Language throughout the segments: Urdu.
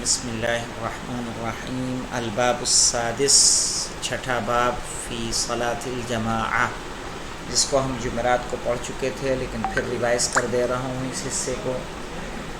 بسم اللہ الرحمن الرحیم الباب السادس چھٹا باب فی صلاۃ الجماعہ، جس کو ہم جمعرات کو پڑھ چکے تھے لیکن پھر ریوائز کر دے رہا ہوں اس حصے کو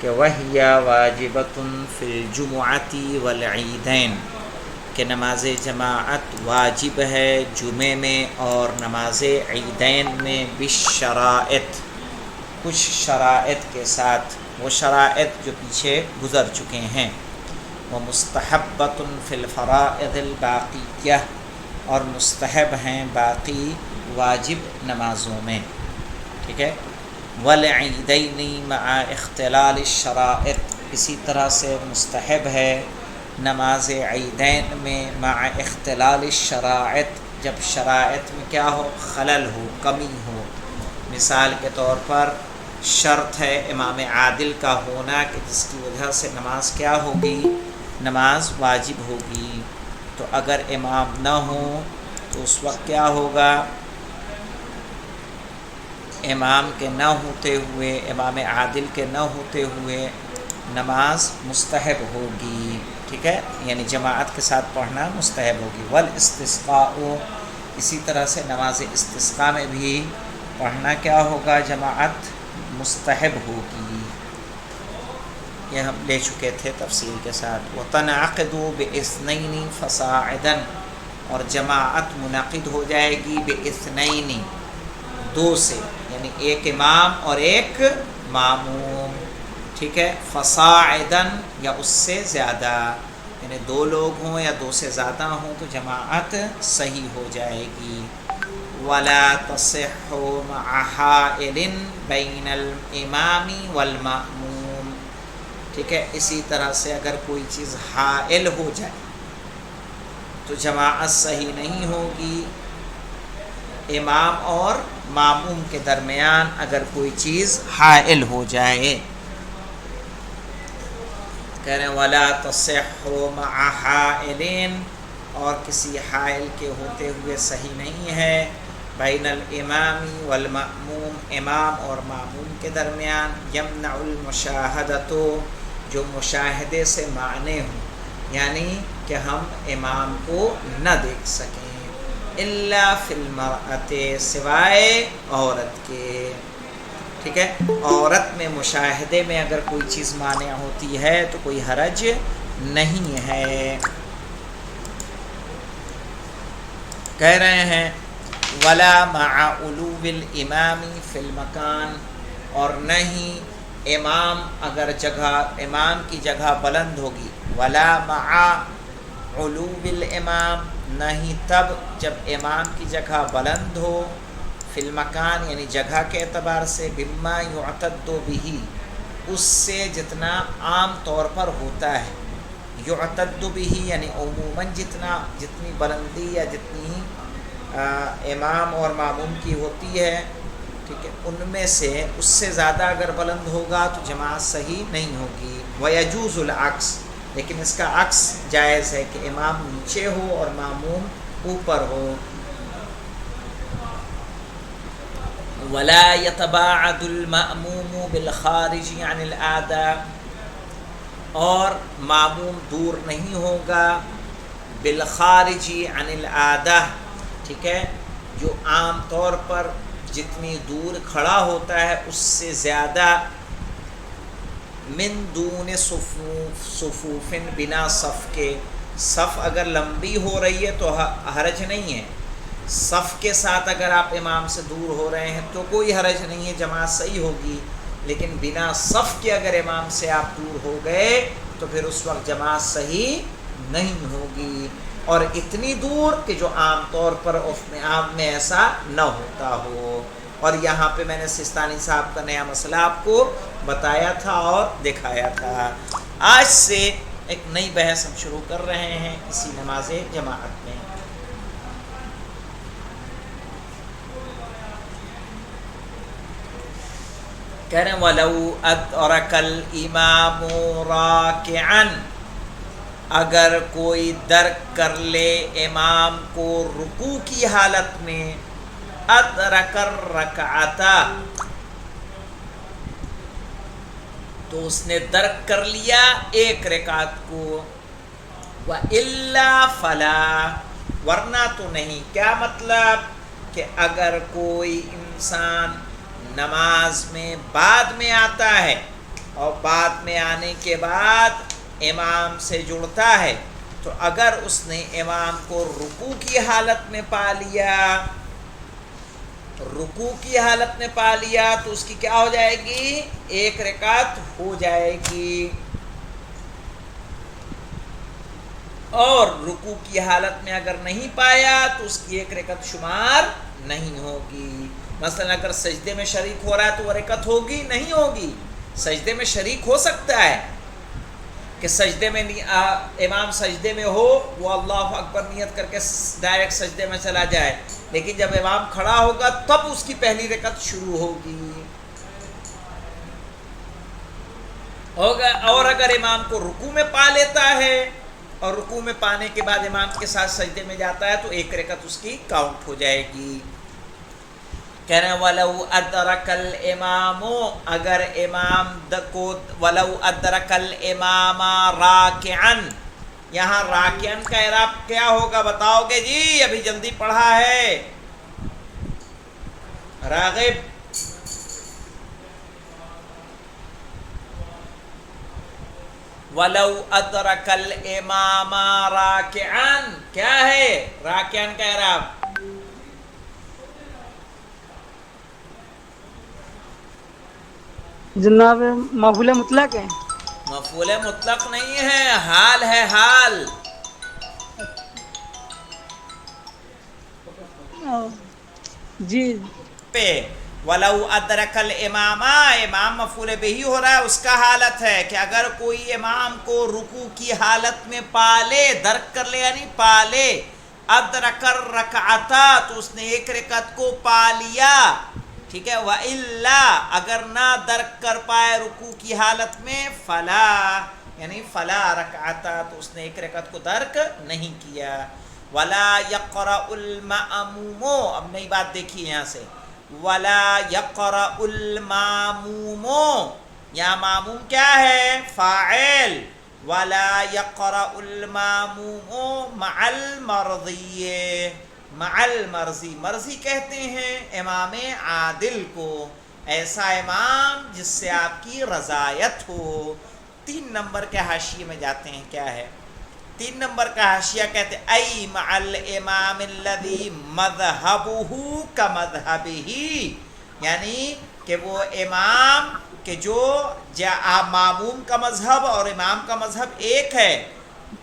کہ وہی واجبۃ فی الجمعۃ والعیدین، کہ نماز جماعت واجب ہے جمعے میں اور نماز عیدین میں بالشرائط، کچھ شرائط کے ساتھ، وہ شرائط جو پیچھے گزر چکے ہیں. وہ مستحبۃ فی الفرائض الباقیہ، اور مستحب ہیں باقی واجب نمازوں میں، ٹھیک ہے. والعیدین مع اختلال الشرائط، اسی طرح سے مستحب ہے نماز عیدین میں مع اختلال الشرائط، جب شرائط میں کیا ہو، خلل ہو، کمی ہو. مثال کے طور پر شرط ہے امام عادل کا ہونا کہ جس کی وجہ سے نماز کیا ہوگی، نماز واجب ہوگی. تو اگر امام نہ ہو تو اس وقت کیا ہوگا، امام کے نہ ہوتے ہوئے، امام عادل کے نہ ہوتے ہوئے نماز مستحب ہوگی، ٹھیک ہے، یعنی جماعت کے ساتھ پڑھنا مستحب ہوگی. والاستسقاء، اسی طرح سے نماز استسقاء میں بھی پڑھنا کیا ہوگا، جماعت مستحب ہوگی. یہ ہم لے چکے تھے تفصیل کے ساتھ. وتنعقد باثنین فصاعدا، اور جماعت منعقد ہو جائے گی باثنین، دو سے، یعنی ایک امام اور ایک ماموم، ٹھیک ہے. فصاعدا، یا اس سے زیادہ، یعنی دو لوگ ہوں یا دو سے زیادہ ہوں تو جماعت صحیح ہو جائے گی. ولا تصح مع حائل بین الامام والمأموم، ٹھیک ہے. اسی طرح سے اگر کوئی چیز حائل ہو جائے تو جماعت صحیح نہیں ہوگی. امام اور ماموم کے درمیان اگر کوئی چیز حائل ہو جائے، کہہ رہے ہیں ولا تصح مع حائلین، اور کسی حائل کے ہوتے ہوئے صحیح نہیں ہے. بین الامام والمأموم، امام اور ماموم کے درمیان. یمنع المشاہدۃ، جو مشاہدے سے معنی ہوں، یعنی کہ ہم امام کو نہ دیکھ سکیں. الا فی المرأۃ، سوائے عورت کے، ٹھیک ہے. عورت میں مشاہدے میں اگر کوئی چیز مانع ہوتی ہے تو کوئی حرج نہیں ہے. کہہ رہے ہیں ولا مع علو الامام فی المکان، اور نہیں امام اگر جگہ، امام کی جگہ بلند ہوگی. ولا مع علو الامام، نہیں تب جب امام کی جگہ بلند ہو. فی المکان، یعنی جگہ کے اعتبار سے. بما یعتد بہ، اس سے جتنا عام طور پر ہوتا ہے. یعتد بہ یعنی عموماً جتنی بلندی یا جتنی امام اور ماموم کی ہوتی ہے، ٹھیک ہے، ان میں سے اس سے زیادہ اگر بلند ہوگا تو جماعت صحیح نہیں ہوگی. ویجوز العکس، لیکن اس کا عکس جائز ہے کہ امام نیچے ہو اور ماموم اوپر ہو. ولا يتباعد المأموم بالخارج عن العادة، اور ماموم دور نہیں ہوگا بالخارج عن العادة، ٹھیک ہے، جو عام طور پر جتنی دور کھڑا ہوتا ہے اس سے زیادہ. من دون صفوف، بنا صف کے. صف اگر لمبی ہو رہی ہے تو حرج نہیں ہے. صف کے ساتھ اگر آپ امام سے دور ہو رہے ہیں تو کوئی حرج نہیں ہے، جماعت صحیح ہوگی. لیکن بنا صف کے اگر امام سے آپ دور ہو گئے تو پھر اس وقت جماعت صحیح نہیں ہوگی. اور اتنی دور کہ جو عام طور پر عام میں ایسا نہ ہوتا ہو. اور یہاں پہ میں نے سستانی صاحب کا نیا مسئلہ آپ کو بتایا تھا اور دکھایا تھا. آج سے ایک نئی بحث ہم شروع کر رہے ہیں اسی نماز جماعت میں. کہہ رہے ہیں وَلَوْ أَدْرَكَ الْإِمَامُ رَاكِعًا، اگر کوئی درک کر لے امام کو رکوع کی حالت میں. أَدْرَكَ الرَّكْعَةَ، تو اس نے درک کر لیا ایک رکعت کو، وَإِلَّا فَلَا، ورنہ تو نہیں۔ کیا مطلب کہ اگر کوئی انسان نماز میں بعد میں آتا ہے اور بعد میں آنے کے بعد امام سے جڑتا ہے، تو اگر اس نے امام کو رکوع کی حالت میں پا لیا، رکوع کی حالت میں پا لیا، تو اس کی کیا ہو جائے گی؟ ایک رکعت ہو جائے گی، اور رکوع کی حالت میں اگر نہیں پایا تو اس کی ایک رکعت شمار نہیں ہوگی۔ مثلا اگر سجدے میں شریک ہو رہا ہے تو وہ رکعت ہوگی نہیں ہوگی؟ سجدے میں شریک ہو سکتا ہے کہ سجدے میں امام سجدے میں ہو، وہ اللہ اکبر نیت کر کے ڈائریکٹ سجدے میں چلا جائے، لیکن جب امام کھڑا ہوگا تب اس کی پہلی رکعت شروع ہوگی۔ اور اگر امام کو رکوع میں پا لیتا ہے اور رکوع میں پانے کے بعد امام کے ساتھ سجدے میں جاتا ہے تو ایک رکعت اس کی کاؤنٹ ہو جائے گی۔ کہہ رہے ہیں وَلَوْ أَدْرَكَ الْإِمَامُ، اگر امام کو وَلَوْ أَدْرَكَ الْإِمَامَ رَاكِعًا، یہاں راکعًا کا اعراب کیا ہوگا بتاؤ گے جی؟ ابھی جلدی پڑھا ہے راغب۔ وَلَوْ أَدْرَكَ الْإِمَامَ رَاكِعًا، کیا ہے راکعًا کا اعراب؟ جناب مفعول مطلق ہے۔ مفعول مطلق نہیں ہے، حال ہے، حال۔ جی پہ وَلَوْ أَدْرَكَ الْإِمَامَ، امام مفعول بہی ہو رہا ہے، اس کا حالت ہے کہ اگر کوئی امام کو رکوع کی حالت میں پالے، درک کر لے یعنی پالے، أَدْرَكَ الرَّكْعَةَ، تو اس نے ایک رکعت کو پا لیا، ٹھیک ہے۔ وَإِلَّا، اگر نہ درک کر پائے رکوع کی حالت میں، فَلَا، یعنی فَلَا رَكْعَةَ، تو اس نے ایک رکعت کو درک نہیں کیا۔ وَلَا يَقْرَأُ الْمَأْمُومُ، اب نئی بات دیکھیے یہاں سے، وَلَا يَقْرَأُ الْمَامُومُ، یہاں ماموم کیا ہے؟ فاعل۔ وَلَا يَقْرَأُ الْمَامُومُ مَعَ الْمَرْضِيِّ، مع المرضی، مرضی کہتے ہیں امام عادل کو، ایسا امام جس سے آپ کی رضایت ہو۔ 3 نمبر کے حاشیے میں جاتے ہیں، کیا ہے 3 نمبر کا حاشیہ؟ کہتے ہیں ای مع الامام الذی مذہبہ کمذہبہ، یعنی کہ وہ امام کہ جو معموم کا مذہب اور امام کا مذہب ایک ہے۔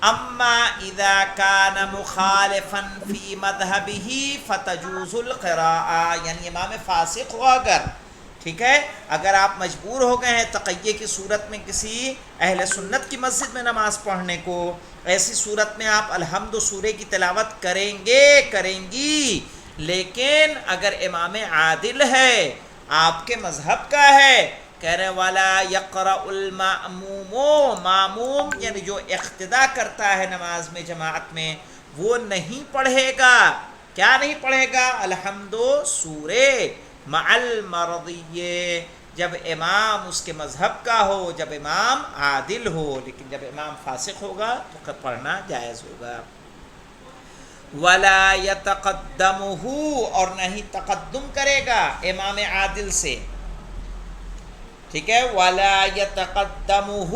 اما اذا کان مخالفا فی مذہبہ فتجوز القراءہ، یعنی امام فاسق ہو اگر، ٹھیک ہے، اگر آپ مجبور ہو گئے ہیں تقیہ کی صورت میں کسی اہل سنت کی مسجد میں نماز پڑھنے کو، ایسی صورت میں آپ الحمد سورہ کی تلاوت کریں گی، لیکن اگر امام عادل ہے، آپ کے مذہب کا ہے، کہہ رہے والا یقرأ المأموم، معموم یعنی جو اقتدا کرتا ہے نماز میں جماعت میں، وہ نہیں پڑھے گا، کیا نہیں پڑھے گا؟ الحمد سورہ، مع المرضی، جب امام اس کے مذہب کا ہو، جب امام عادل ہو، لیکن جب امام فاسق ہوگا تو پڑھنا جائز ہوگا۔ وَلَا يَتَقَدَّمُهُ، اور نہیں تقدم کرے گا امام عادل سے، ٹھیک ہے۔ وَلَا يَتَقَدَّمُهُ،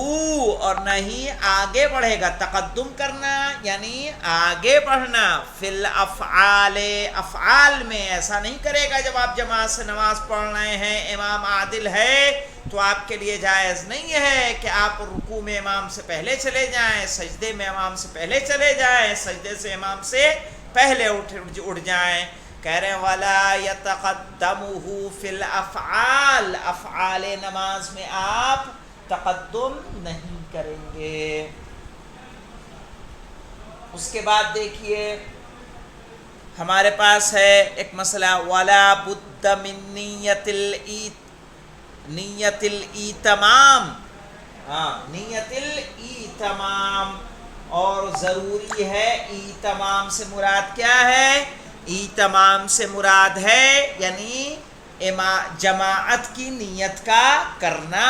اور نہیں آگے بڑھے گا، تقدم کرنا یعنی آگے بڑھنا، فی الافعال، افعال میں ایسا نہیں کرے گا۔ جب آپ جماعت سے نماز پڑھ رہے ہیں، امام عادل ہے تو آپ کے لیے جائز نہیں ہے کہ آپ رکوع میں امام سے پہلے چلے جائیں، سجدے میں امام سے پہلے چلے جائیں، سجدے سے امام سے پہلے اٹھ جائیں۔ کہہ رہے ہیں وَلَا يَتَقَدَّمُهُ فِي الْأَفْعَالِ، افعال نماز میں آپ تقدم نہیں کریں گے۔ اس کے بعد دیکھیے ہمارے پاس ہے ایک مسئلہ، وَلَا بُدَّ مِن نیت الایتمام، نیت الایتمام، اور ضروری ہے، ایتمام سے مراد کیا ہے؟ ایتمام سے مراد ہے یعنی جماعت کی نیت کا کرنا،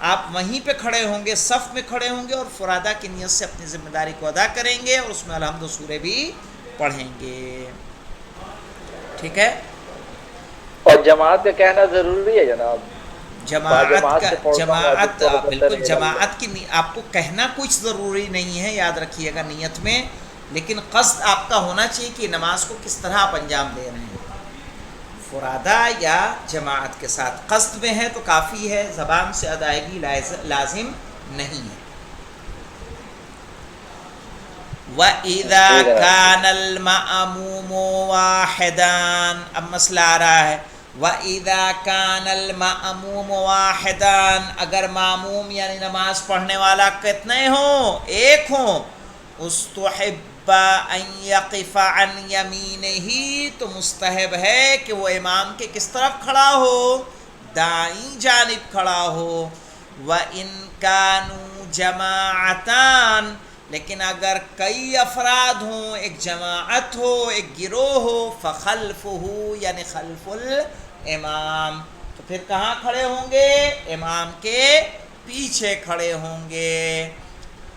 آپ وہیں پہ کھڑے ہوں گے، صف میں کھڑے ہوں گے اور فرادہ کی نیت سے اپنی ذمہ داری کو ادا کریں گے اور اس میں الحمد و سورہ بھی پڑھیں گے، ٹھیک ہے؟ اور جماعت کا کہنا ضروری ہے جناب؟ جماعت بالکل جماعت کی آپ کو کہنا کچھ ضروری نہیں ہے، یاد رکھیے گا نیت میں، لیکن قصد آپ کا ہونا چاہیے کہ نماز کو کس طرح آپ انجام دے رہے ہیں، فرادہ یا جماعت کے ساتھ۔ قصد میں ہے تو کافی ہے، زبان سے ادائیگی لازم نہیں ہے۔ وَإِذَا كَانَ الْمَأْمُومُ وَاحِدًا، اب مسئلہ آ رہا ہے، وَإِذَا كَانَ الْمَأْمُومُ وَاحِدًا، اگر ماموم یعنی نماز پڑھنے والا کتنے ہوں؟ ایک ہوں، اُسْتُحِبَّ أَن يَقِفَ عَنْ يَمِينِهِ، تو مستحب ہے کہ وہ امام کے کس طرف کھڑا ہو؟ دائیں جانب کھڑا ہو۔ وَإِن كَانُوا جَمَاعَتَانِ، لیکن اگر کئی افراد ہوں، ایک جماعت ہو، ایک گروہ ہو، فَخَلْفُهُ یعنی خلف الامام، تو پھر کہاں کھڑے ہوں گے؟ امام کے پیچھے کھڑے ہوں گے۔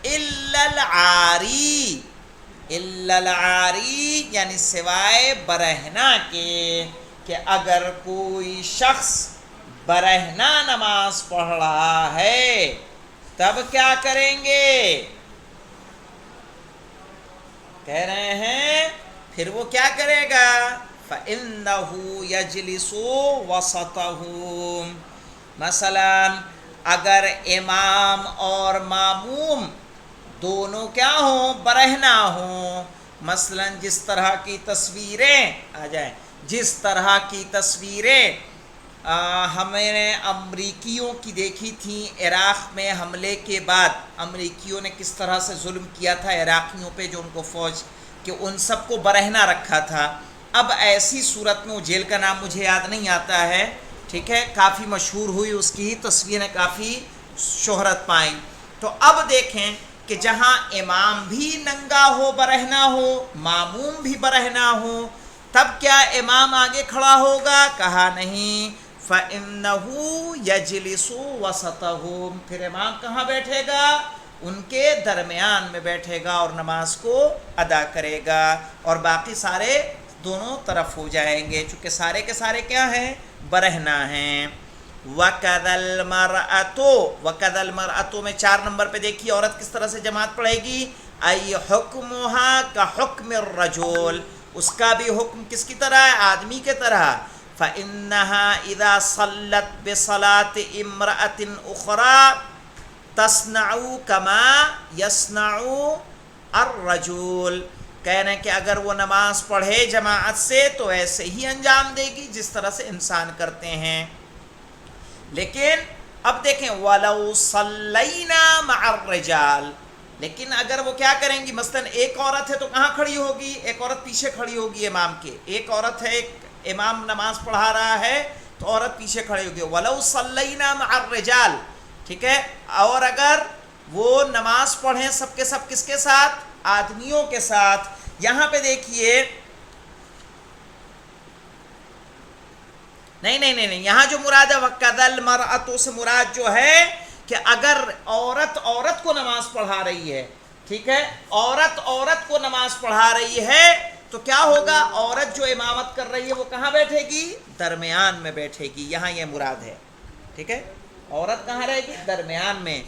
إِلَّا الْعَارِي، إِلَّا الْعَارِي یعنی سوائے برہنہ کے، کہ اگر کوئی شخص برہنہ نماز پڑھ رہا ہے تب کیا کریں گے؟ کہہ رہے ہیں پھر وہ کیا کرے گا؟ فَإِنَّهُ يَجْلِسُ وَسَطَهُمْ، مثلا اگر امام اور معموم دونوں کیا ہوں؟ برہنہ ہوں، مثلا جس طرح کی تصویریں آ جائیں، جس طرح کی تصویریں ہم نے امریکیوں کی دیکھی تھیں عراق میں حملے کے بعد، امریکیوں نے کس طرح سے ظلم کیا تھا عراقیوں پہ، جو ان کو فوج کہ ان سب کو برہنہ رکھا تھا۔ اب ایسی صورت میں، وہ جیل کا نام مجھے یاد نہیں آتا ہے، ٹھیک ہے، کافی مشہور ہوئی، اس کی تصویریں کافی شہرت پائیں۔ تو اب دیکھیں کہ جہاں امام بھی ننگا ہو، برہنہ ہو، معموم بھی برہنہ ہو، تب کیا امام آگے کھڑا ہوگا؟ کہا نہیں، فَإِنَّهُ يَجْلِسُ وَسَطَهُمْ، پھر امام کہاں بیٹھے گا؟ ان کے درمیان میں بیٹھے گا اور نماز کو ادا کرے گا، اور باقی سارے دونوں طرف ہو جائیں گے، چونکہ سارے کے سارے کیا ہیں؟ برہنہ ہیں۔ وَكَذَا الْمَرْأَةُ، وَكَذَا الْمَرْأَةُ میں 4 نمبر پہ دیکھیے عورت کس طرح سے جماعت پڑھے گی، أَيْ حُكْمُهَا كَحُكْمِ الرَّجُلِ، اس کا بھی حکم کس کی طرح ہے؟ آدمی کے طرح۔ فَإِنَّهَا إِذَا صَلَّتْ بِصَلَاةِ امْرَأَةٍ أُخْرَى تَصْنَعُ كَمَا يَصْنَعُ الرَّجُلُ، کہہ رہے ہیں کہ اگر وہ نماز پڑھے جماعت سے تو ایسے ہی انجام دے گی جس طرح سے انسان کرتے ہیں۔ لیکن اب دیکھیں وَلَوْ صَلَّيْنَا مَعَ الرِّجَالِ، لیکن اگر وہ کیا کریں گی، مثلا ایک عورت ہے تو کہاں کھڑی ہوگی؟ ایک عورت پیچھے کھڑی ہوگی امام کے، ایک عورت ہے، ایک امام نماز پڑھا رہا ہے تو عورت پیچھے کھڑی ہوگی۔ وَلَوْ صَلَّيْنَا مَعَ الرِّجَالِ، ٹھیک ہے، اور اگر وہ نماز پڑھیں سب کے سب کس کے ساتھ؟ آدمیوں کے ساتھ۔ یہاں پہ دیکھیے نہیں، یہاں جو مراد ہے وَكَذَا الْمَرْأَةُ سے مراد جو ہے کہ اگر عورت کو نماز پڑھا رہی ہے، ٹھیک ہے، عورت کو نماز پڑھا رہی ہے تو کیا ہوگا؟ عورت جو امامت کر رہی ہے وہ کہاں بیٹھے گی؟ درمیان میں بیٹھے گی، یہاں یہ مراد ہے، ٹھیک ہے، عورت کہاں رہے گی؟ درمیان میں۔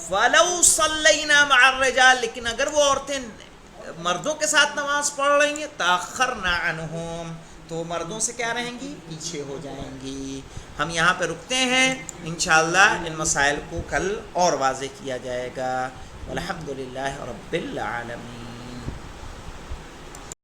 وَلَوْ صَلَّيْنَا مَعَ الرِّجَالِ، لیکن اگر وہ عورتیں مردوں کے ساتھ نماز پڑھ رہی ہیں، تَأَخَّرْنَا عَنْهُمْ، تو مردوں سے کیا رہیں گی؟ پیچھے ہو جائیں گی۔ ہم یہاں پہ رکتے ہیں، انشاءاللہ ان مسائل کو کل اور واضح کیا جائے گا۔ والحمدللہ رب العالمین۔